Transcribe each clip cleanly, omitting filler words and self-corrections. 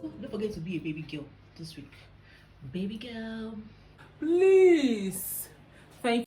Oh, don't forget to be a baby girl this week. Baby girl. Please. Thank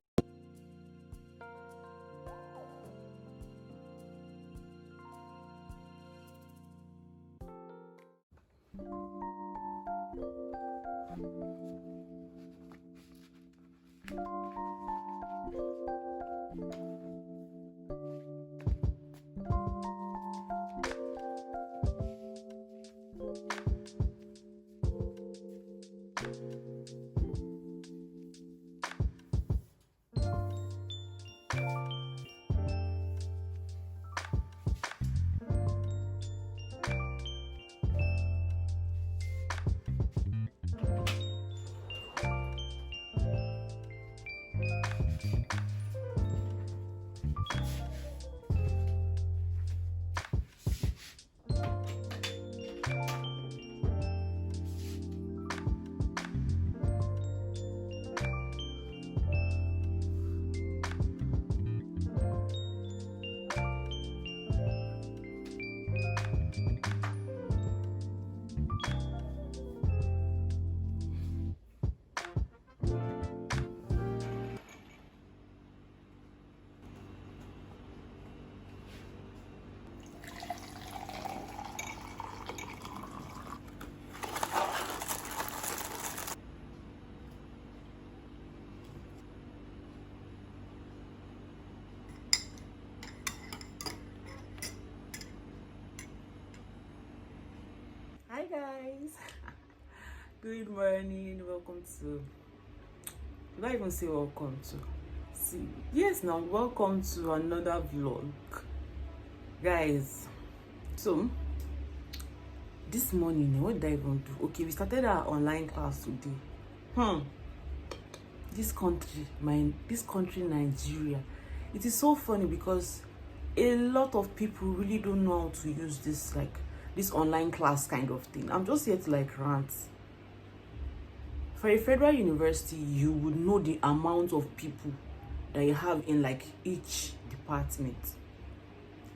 Hi guys. Good morning. Welcome to. Do I even say welcome to? See, yes, now welcome to another vlog, guys. So this morning, what did I even do? Okay, we started our online class today. This country, Nigeria. It is so funny because a lot of people really don't know how to use this online class kind of thing. I'm just here to rant. For a federal university, you would know the amount of people that you have in each department.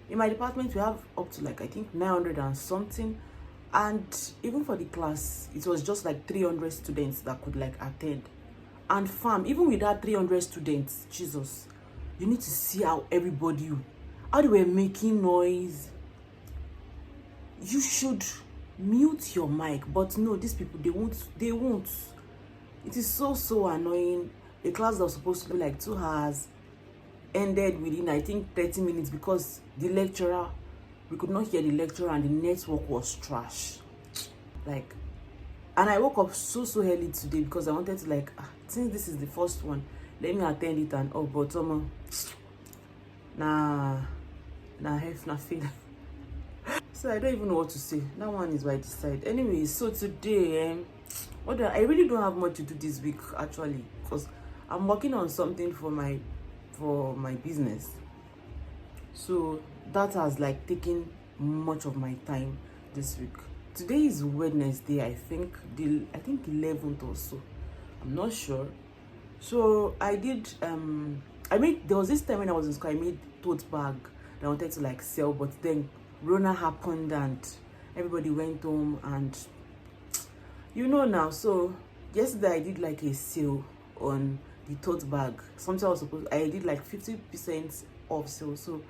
In my department, we have up to I think 900 and something, and even for the class, it was just 300 students that could attend. And fam, even with that 300 students, Jesus, you need to see how they were making noise. You should mute your mic, but no, these people, they won't. It is so annoying. A class that was supposed to be 2 hours ended within I think 30 minutes because we could not hear the lecturer and the network was trash. And I woke up so early today because I wanted to since this is the first one, let me attend it and but nah health na fail. So I don't even know what to say. That one is by the side. Anyway, so today I really don't have much to do this week actually, because I'm working on something for my business. So that has taken much of my time this week. Today is Wednesday, I think 11th or so. I'm not sure. So I did there was this time when I was in school, I made tote bag that I wanted to sell, but then Rona happened and everybody went home, and now. So yesterday I did a sale on the tote bag. I did 50% off sale. So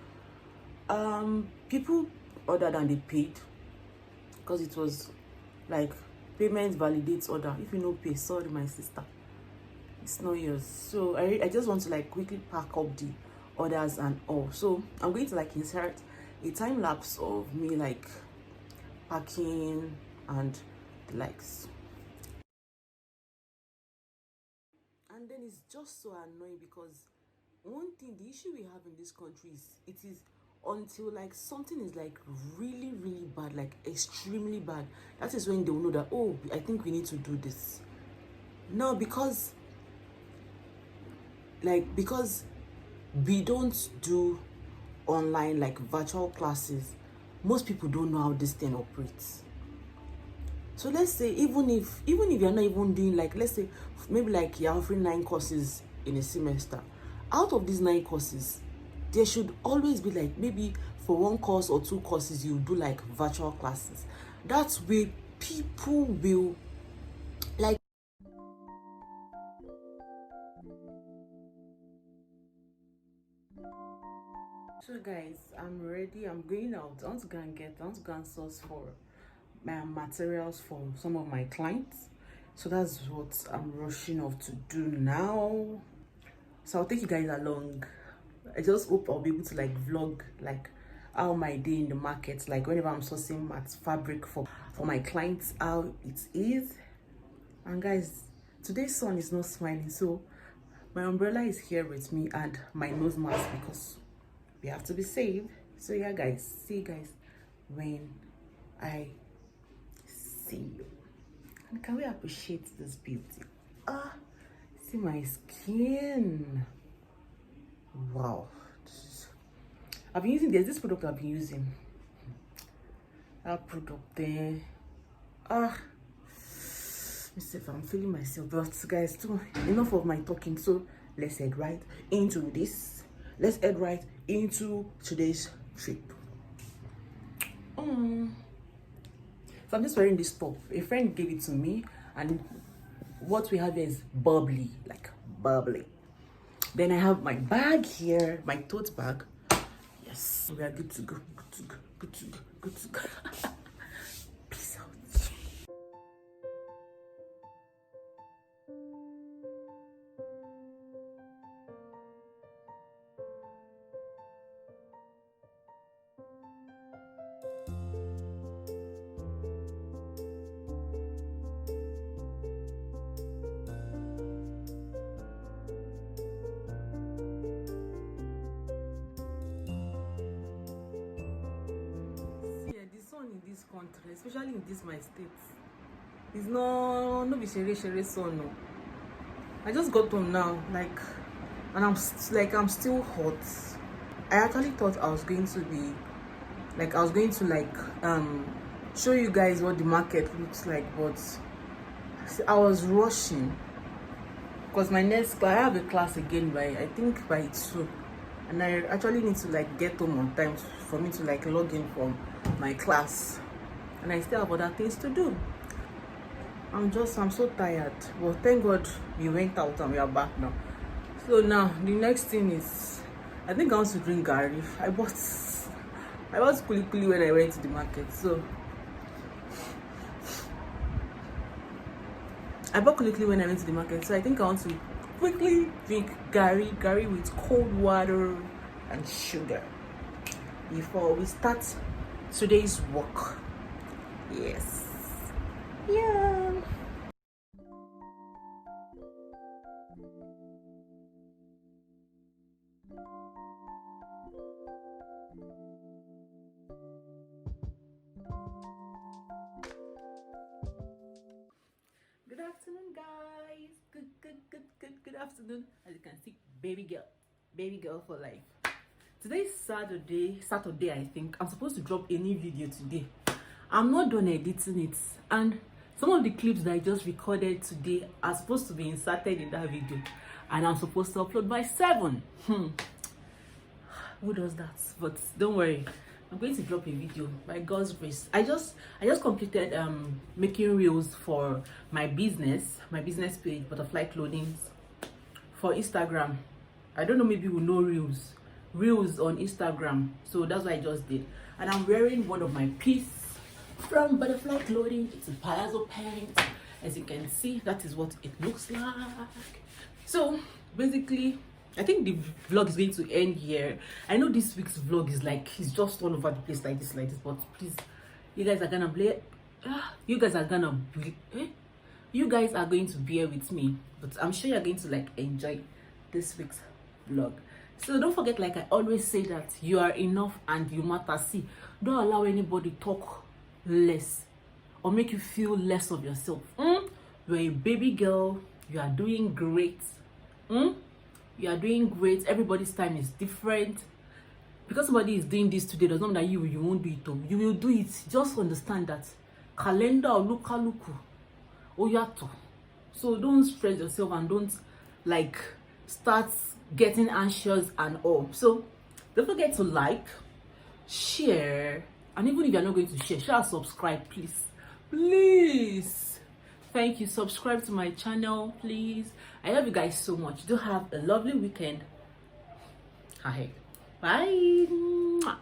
people ordered and they paid, because it was payment validates order. If you no pay, sorry my sister, it's not yours. So I just want to quickly pack up the orders and all. So I'm going to insert a time lapse of me packing and the likes. And then it's just so annoying because the issue we have in this country is it is until something is really bad, extremely bad, that is when they will know that, oh, I think we need to do this now, because we don't do online virtual classes. Most people don't know how this thing operates. So let's say even if you're not even doing let's say maybe you're offering 9 courses in a semester, out of these 9 courses there should always be maybe for 1 course or 2 courses you do virtual classes. That way people will like. So guys, I'm ready. I'm going out. I want to go and source for my materials for some of my clients. So that's what I'm rushing off to do now. So I'll take you guys along. I just hope I'll be able to like vlog like how my day in the market, like whenever I'm sourcing fabric for my clients, how it is. And guys, today's sun is not smiling, so my umbrella is here with me and my nose mask because we have to be safe. So yeah guys, see you guys when I see you. And can we appreciate this beauty? See my skin. Wow. I've been using this product. I've been using that product there. Let me see if I'm feeling myself. But guys, enough of my talking. So let's head right into this. Let's head right into today's trip. So I'm just wearing this top. A friend gave it to me, and what we have here is bubbly, like bubbly. Then I have my bag here, my tote bag. Yes, we are good to go, good to go, good to go, good to go. Peace out. In this country, especially in this my state, it's no be shere sun. No, I just got home now, like, and I'm still hot. I actually thought I was going to be like, show you guys what the market looks like, but I was rushing because my next class, I have a class again I think by 2, and I actually need to like get home on time for me to like log in from my class, and I still have other things to do. I'm so tired, but thank God we went out and we are back now. So now the next thing is, I think I want to drink garri. I bought kuli when I went to the market, so I think I want to quickly drink garri with cold water and sugar before we start today's work. Yes. Yeah. Good afternoon, guys. Good afternoon. As you can see, baby girl for life. Today's Saturday, I think. I'm supposed to drop a new video today. I'm not done editing it, and some of the clips that I just recorded today are supposed to be inserted in that video, and I'm supposed to upload by 7. Who does that? But don't worry, I'm going to drop a video by God's grace. I just completed making reels for my business page, Butterfly Clothing, for Instagram. I don't know, maybe you know reels on Instagram, so that's what I just did. And I'm wearing one of my pieces from Butterfly Clothing. It's a palazzo pant. As you can see, that is what it looks like. So basically, I think the vlog is going to end here. I know this week's vlog is like, it's just all over the place like this, but please, you guys are going to bear with me, but I'm sure you're going to like enjoy this week's vlog. So don't forget, like I always say, that you are enough and you matter. See, don't allow anybody talk less or make you feel less of yourself. You're a baby girl. You are doing great. You are doing great. Everybody's time is different. Because somebody is doing this today does not mean that you won't do it. You will do it. Just understand that calendar or luku oyato. So don't stress yourself and don't like start getting anxious and all. So don't forget to like, share, and even if you're not going to share and subscribe, please please, thank you, subscribe to my channel, please. I love you guys so much. Do have a lovely weekend. Hi, bye. Mwah.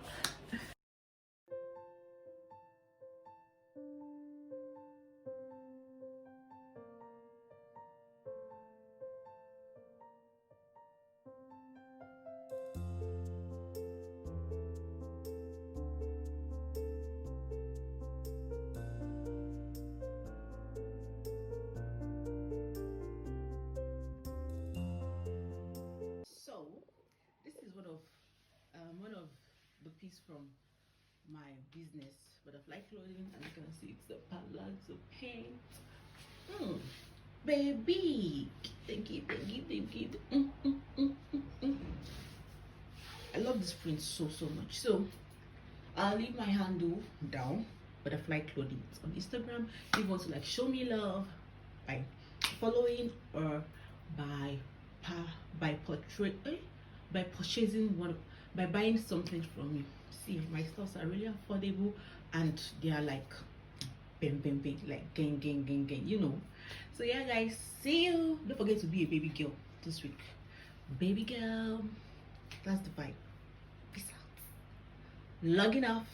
So, this is one of the piece from my business, butterfly clothing, and you can see it's the palazzo paint. Baby, thank you, thank you, thank you. I love this print so much. So I'll leave my handle down, butterfly clothing. It's on Instagram. If you want to like show me love by following or by portrait by purchasing one, by buying something from me. See, my stores are really affordable and they are like bang bang bang, like gang, you know. So yeah guys, see you. Don't forget to be a baby girl this week. Baby girl, that's the vibe. Peace out. Logging off.